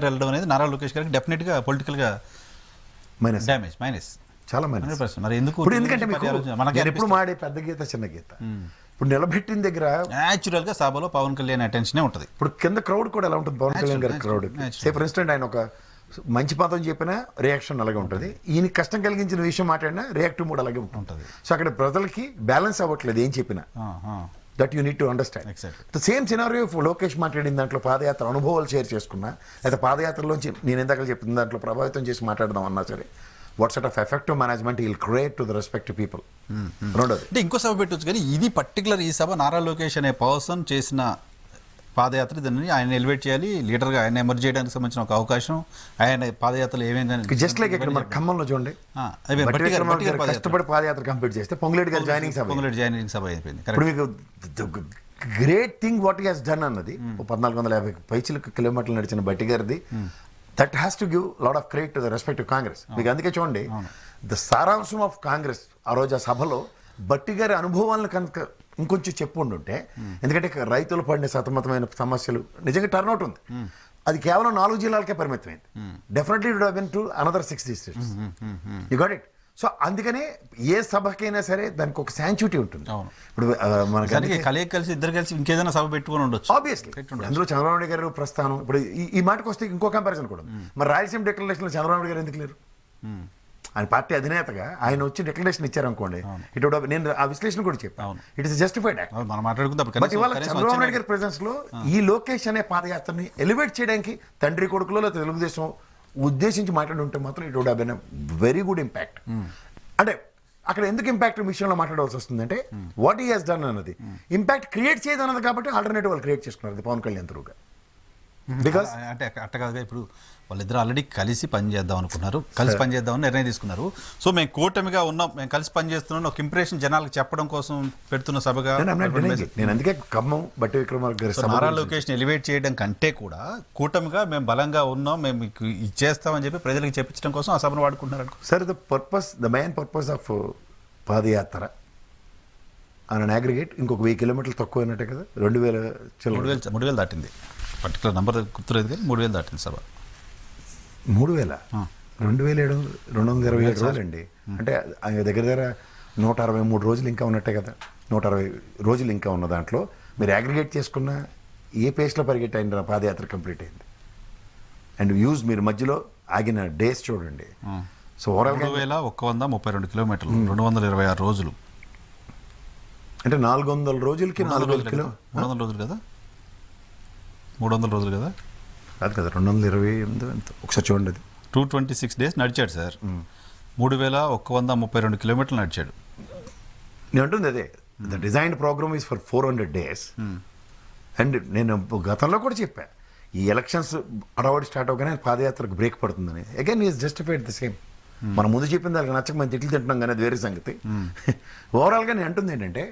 వెళ్ళడం అనేది నారా లోకేష్ గారికి డెఫినెట్గా పొలిటికల్గా మైనస్ డ్యామేజ్ మైనస్ చాలా మైనస్. 100%. మరి ఎందుకు ఇప్పుడు ఎందుకంటే మీకు మనకి నేను ఎప్పుడు మాడే పెద్ద గీత చిన్న గీత ఇప్పుడు నిలబెట్టిన దగ్గర న్యాచురల్గా సభలో పవన్ కళ్యాణ్ అటెన్షనే ఉంటుంది. ఇప్పుడు కింద క్రౌడ్ కూడా ఎలా ఉంటుంది పవన్ కళ్యాణ్ గారి క్రౌడ్. సే ఫర్ ఇన్స్టెంట్ ఆయన ఒక మంచి పదం చెప్పినా రియాక్షన్ అలాగే ఉంటుంది, ఈయన కష్టం కలిగించిన విషయం మాట్లాడినా రియాక్టివ్ మూడ్ అలాగే ఉంటుంది. సో అక్కడ ప్రజలకి బ్యాలెన్స్ అవ్వట్లేదు ఏం చెప్పినా. That you need to understand. The same scenario Lokesh మాట్లాడిన దాంట్లో పాదయాత్ర అనుభవాలు షేర్ చేసుకున్నా, లేదా పాదయాత్రలోంచి నేను ఇందాక చెప్పిన దాంట్లో ప్రభావితం చేసి మాట్లాడదాం అన్నా సరే, what sort of effective management will create to the respect people. రెండోది అంటే ఇంకో సభ పెట్టవచ్చు, కానీ ఇది పర్టికులర్ ఈ సభ నారా లోకేష్ అనే పర్సన్ చేసిన పాదయాత్ర, దాన్ని ఆయన ఎలివేట్ చేయాలి, లీడర్గా ఆయన ఎమర్జ్ చేయడానికి సంబంధించిన ఒక అవకాశం. ఆయన పాదయాత్రలు ఏమైంది జస్ట్ లైక్ ఇక్కడ మన ఖమ్మంలో చూడండి, కష్టపడి పాదయాత్ర కంప్లీట్ చేస్తే పొంగులేటి గారు జాయినింగ్ సభ అయిపోయింది. ఇప్పుడు మీకు great thing what he has done అన్నది 1450 పైచిలకు కిలోమీటర్లు నడిచిన బట్టి గారిది. That has to give lot of credit to the respect Congress. మీకు అందుకే చూడండి, ద సారాంశం ఆఫ్ కాంగ్రెస్ ఆ రోజు ఆ సభలో బట్టి గారి అనుభవాలను కనుక ఇంకొంచెం చెప్పు ఉండుంటే, ఎందుకంటే రైతులు పడిన సతమతమైన సమస్యలు నిజంగా టర్న్అవుట్ ఉంది, అది కేవలం 4 జిల్లాలకే పరిమితమైంది. Definitely it would have been to another 6 districts. You got it. So అందుకనే ఏ సభకైనా సరే దానికి ఒక శాంచుటీ ఉంటుంది. ఇప్పుడు మనకి కలిసి ఇద్దరు కలిసి ఇంకేదైనా సభ పెట్టుకుని ఉండొచ్చు ఆబ్వియస్లీ. అందులో చంద్రబాబు నాయుడు గారు ప్రస్థానం, ఇప్పుడు ఈ మాటకు వస్తే ఇంకో కంపారిజన్ కూడా, మరి రాయలసీమ డిక్లరేషన్లో చంద్రబాబు నాయుడు గారు ఎందుకు లేరు? ఆయన పార్టీ అధినేతగా ఆయన వచ్చి డిక్లరేషన్ ఇచ్చారనుకోండి, ఇటు నేను ఆ విశ్లేషణ కూడా చెప్పాను, it is justified act. But ఇవాళ చంద్రబాబు నాయుడు గారి ప్రెజెన్స్ లో ఈ లోకేష్ అనే పాదయాత్రని ఎలివేట్ చేయడానికి తండ్రి కొడుకులో లేదా తెలుగుదేశం ఉద్దేశించి మాట్లాడి ఉంటే మాత్రం it would have been very good impact. అంటే అక్కడ ఎందుకు ఇంపాక్ట్ విషయంలో మాట్లాడవలసి వస్తుంది అంటే, వాట్ హీ హాస్ డన్ అన్నది ఇంపాక్ట్ క్రియేట్ చేయదు అన్నది కాబట్టి ఆల్టర్నేటివ్ వాళ్ళు క్రియేట్ చేసుకున్నారు పవన్ కళ్యాణ్ త్రూగా. బికాస్ అంటే అట్ట కాదుగా, ఇప్పుడు వాళ్ళిద్దరు ఆల్రెడీ కలిసి పనిచేద్దాం అనుకున్నారు, కలిసి పనిచేద్దామని నిర్ణయం తీసుకున్నారు. సో మేము కూటమిగా ఉన్నాం, మేము కలిసి పనిచేస్తున్నాం ఒక ఇంప్రెషన్ జనాలకు చెప్పడం కోసం పెడుతున్న సభగా. నేను అందుకే ఖమ్మం బట్టి విక్రమార్క గారి నారా లోకేష్ని ఎలివేట్ చేయడం కంటే కూడా కూటమిగా మేము బలంగా ఉన్నాం, మేము మీకు ఇచ్చేస్తామని చెప్పి ప్రజలకు చెప్పించడం కోసం ఆ సభను వాడుకుంటున్నారు. Sir the main purpose of padayatra అని అగ్రిగేట్ ఇంకొక 1000 కిలోమీటర్లు తక్కువ అయినట్టే కదా, 3,000 దాటింది. పర్టికులర్ నెంబర్ గుర్తులేదు కానీ 3,000 దాటింది సభ. 2,227 రోజులు అండి. అంటే దగ్గర 163 రోజులు ఇంకా ఉన్నట్టే కదా. 160 రోజులు ఇంకా ఉన్న దాంట్లో మీరు అగ్రిగేట్ చేసుకున్న ఏ పేస్లో పరిగెట్టి అయిన పాదయాత్ర కంప్లీట్ అయింది. అండ్ యూజ్ మీరు మధ్యలో ఆగిన డేస్ చూడండి. సో ఓవరాల్ 3,132 కిలోమీటర్లు, 226 రోజులు, అంటే 400 రోజులకి 4,000 కిలో 300 రోజులు కదా, 300 రోజులు కదా, కాదు కదా 228 ఎంత ఒకసారి చూడండి. అది 226 days నడిచాడు సార్. 3,132 కిలోమీటర్లు నడిచాడు. నేను అంటుంది అదే, the design program is for 400 days. And నేను గతంలో కూడా చెప్పా, ఈ ఎలక్షన్స్ అడవాడి స్టార్ట్ అవగానే పాదయాత్రకు బ్రేక్ పడుతుందని. Again is justified the same. మనం ముందు చెప్పింది దానికి నచ్చక మనం తిట్లు తింటున్నాం కానీ అది వేరే సంగతి. ఓవరాల్గా నేను అంటుంది ఏంటంటే,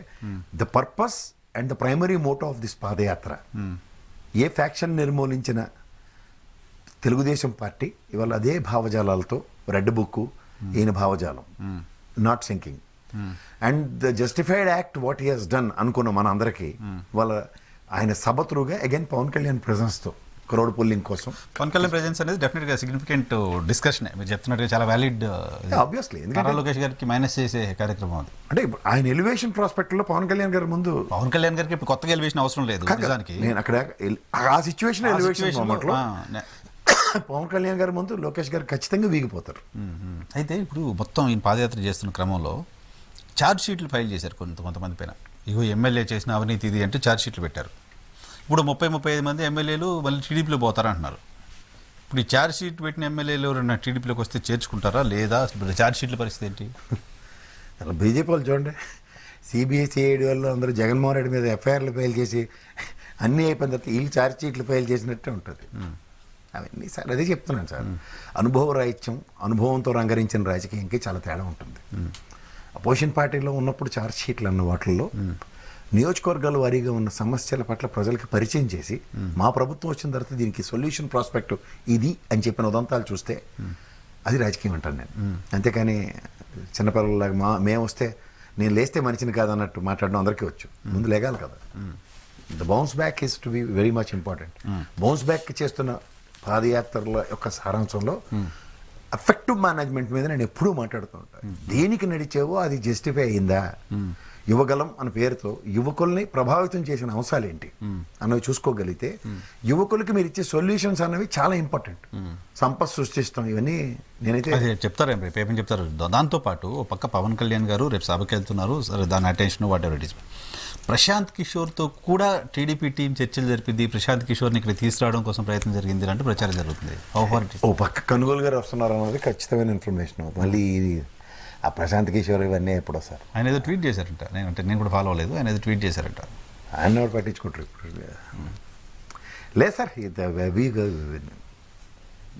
the purpose and the primary motto of this padayatra, a faction నిర్మూలించిన తెలుగుదేశం పార్టీ ఇవాళ అదే భావజాలాలతో, రెడ్ బుక్ ఈయన భావజాలం, not sinking and the justified act what he has done అనుకున్న మన అందరికీ వాళ్ళ ఆయన సభ త్రూగా అగైన్ పవన్ కళ్యాణ్ ప్రెజెన్స్తో క్రౌడ్ పుల్లింగ్ కోసం. పవన్ కళ్యాణ్ ప్రెజెన్స్ అనేది డెఫినెట్గా సిగ్నిఫికెంట్ డిస్కషన్, మీరు చెప్తున్నట్టుగా చాలా వ్యాలిడ్. ఆబ్వియస్లీ ఎందుకంటే లోకేష్ గారికి మైనస్ చేసే కార్యక్రమం అది. అంటే ఆయన ఎలివేషన్ ప్రాస్పెక్ట్లో పవన్ కళ్యాణ్ గారి ముందు, పవన్ కళ్యాణ్ గారికి ఇప్పుడు కొత్తగా ఎలివేషన్ అవసరం లేదు నిజానికి. నేను అక్కడ ఆ సిచ్యువేషన్ ఎలివేషన్ పవన్ కళ్యాణ్ గారి ముందు లోకేష్ గారు ఖచ్చితంగా వీగిపోతారు. అయితే ఇప్పుడు మొత్తం ఈయన పాదయాత్ర చేస్తున్న క్రమంలో ఛార్జ్ షీట్లు ఫైల్ చేశారు కొంతమంది పైన. ఇగో ఎమ్మెల్యే చేసిన అవినీతి ఇది అంటే ఛార్జ్ షీట్లు పెట్టారు. ఇప్పుడు 30-35 మంది ఎమ్మెల్యేలు మళ్ళీ టీడీపీలో పోతారంటున్నారు. ఇప్పుడు ఈ ఛార్జ్ షీట్ పెట్టిన ఎమ్మెల్యేలు ఎవరైనా టీడీపీలోకి వస్తే చేర్చుకుంటారా లేదా? ఛార్జ్ షీట్ల పరిస్థితి ఏంటి? అలా బీజేపీ వాళ్ళు చూడండి, సిబిఐ సిఐడి వాళ్ళు అందరూ జగన్మోహన్ రెడ్డి మీద ఎఫ్ఐఆర్లు ఫైల్ చేసి అన్నీ అయిపోయిన తర్వాత వీళ్ళు ఛార్జ్ షీట్లు ఫైల్ చేసినట్టే ఉంటుంది. అవన్నీ సార్ అదే చెప్తున్నాను సార్, అనుభవ రాహిత్యం, అనుభవంతో రంగరించిన రాజకీయంకి చాలా తేడా ఉంటుంది. అపోజిషన్ పార్టీలో ఉన్నప్పుడు ఛార్జ్ షీట్లు అన్న వాటిల్లో నియోజకవర్గాల వారీగా ఉన్న సమస్యల పట్ల ప్రజలకు పరిచయం చేసి, మా ప్రభుత్వం వచ్చిన తర్వాత దీనికి సొల్యూషన్ ప్రాస్పెక్ట్ ఇది అని చెప్పిన ఉదంతాలు చూస్తే అది రాజకీయం అంటాను నేను. అంతేకాని చిన్నపిల్లలాగా మేము వస్తే నేను లేస్తే మనిషిని కాదన్నట్టు మాట్లాడడం అందరికీ వచ్చు. ముందు లేగాలి కదా. The bounce back is to be very much important. Bounce back చేస్తున్న పాదయాత్రల యొక్క సారాంశంలో ఎఫెక్టివ్ మేనేజ్మెంట్ మీద నేను ఎప్పుడూ మాట్లాడుతూ ఉంటాను. దేనికి నడిచేవో అది జస్టిఫై అయిందా, యువగలం అనే పేరుతో యువకుల్ని ప్రభావితం చేసిన అంశాలు ఏంటి అన్నవి చూసుకోగలిగితే యువకులకి మీరు ఇచ్చే సొల్యూషన్స్ అనేవి చాలా ఇంపార్టెంట్. సంపద సృష్టిస్తాం ఇవన్నీ నేనైతే అది చెప్తారు రేపు ఏమని చెప్తారు. దాంతోపాటు ఓ పక్క పవన్ కళ్యాణ్ గారు రేపు సభకి వెళ్తున్నారు, సరే దాని attention whatever it is. Prashant కిషోర్తో కూడా టీడీపీ టీం చర్చలు జరిపింది, ప్రశాంత్ కిషోర్ని ఇక్కడ తీసుకురావడం కోసం ప్రయత్నం జరిగింది అంటే ప్రచారం జరుగుతుంది. ఓ పక్క కనుగోలు గారు వస్తున్నారు అన్నది ఖచ్చితమైన ఇన్ఫర్మేషన్. మళ్ళీ ఆ ప్రశాంత్ కిషోర్ ఇవన్నీ ఎప్పుడు వస్తారు? ఆయన ఏదో ట్వీట్ చేశారంట, నేను కూడా ఫాలో అవ్వలేదు, ఆయన ఏదో ట్వీట్ చేశారంట. ఆయన ఎవరు పట్టించుకుంటారు ఇప్పుడు? లేదు sir,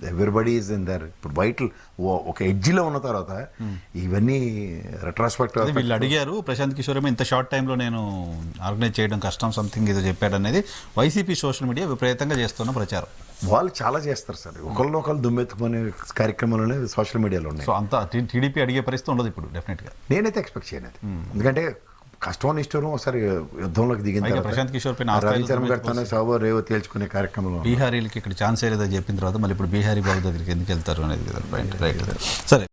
everybody is in their. ఇప్పుడు వైటల్ ఒక ఎడ్జిలో ఉన్న తర్వాత ఇవన్నీ రెట్రాస్పెక్టివ్. వీళ్ళు అడిగారు ప్రశాంత్ కిషోర్ ఏమో ఇంత షార్ట్ టైంలో నేను ఆర్గనైజ్ చేయడం కష్టం సంథింగ్ ఏదో చెప్పాడు అనేది వైసీపీ సోషల్ మీడియా విపరీతంగా చేస్తున్న ప్రచారం. వాళ్ళు చాలా చేస్తారు సార్, ఒకళ్ళు దుమ్మెత్తుకునే కార్యక్రమాలు సోషల్ మీడియాలో ఉన్నాయి. సో అంతా టీడీపీ అడిగే పరిస్థితి ఉండదు ఇప్పుడు డెఫినెట్గా. నేనైతే ఎక్స్పెక్ట్ చేయను అది. ఎందుకంటే కష్టం ఇష్టం ఒకసారి యుద్ధంలోకి దిగిన పైగా ప్రశాంత్ కిషోర్ పైన రవిచరణ్ గారితోనే సాబో రేవో తేల్చుకునే కార్యక్రమంలో బీహారీలకి ఇక్కడ ఛాన్స్ లేదని చెప్పిన తర్వాత మళ్ళీ ఇప్పుడు బీహారీ బాబు దగ్గరికి ఎందుకు వెళ్తారు అనేది కదా పాయింట్. రైట్, సరే.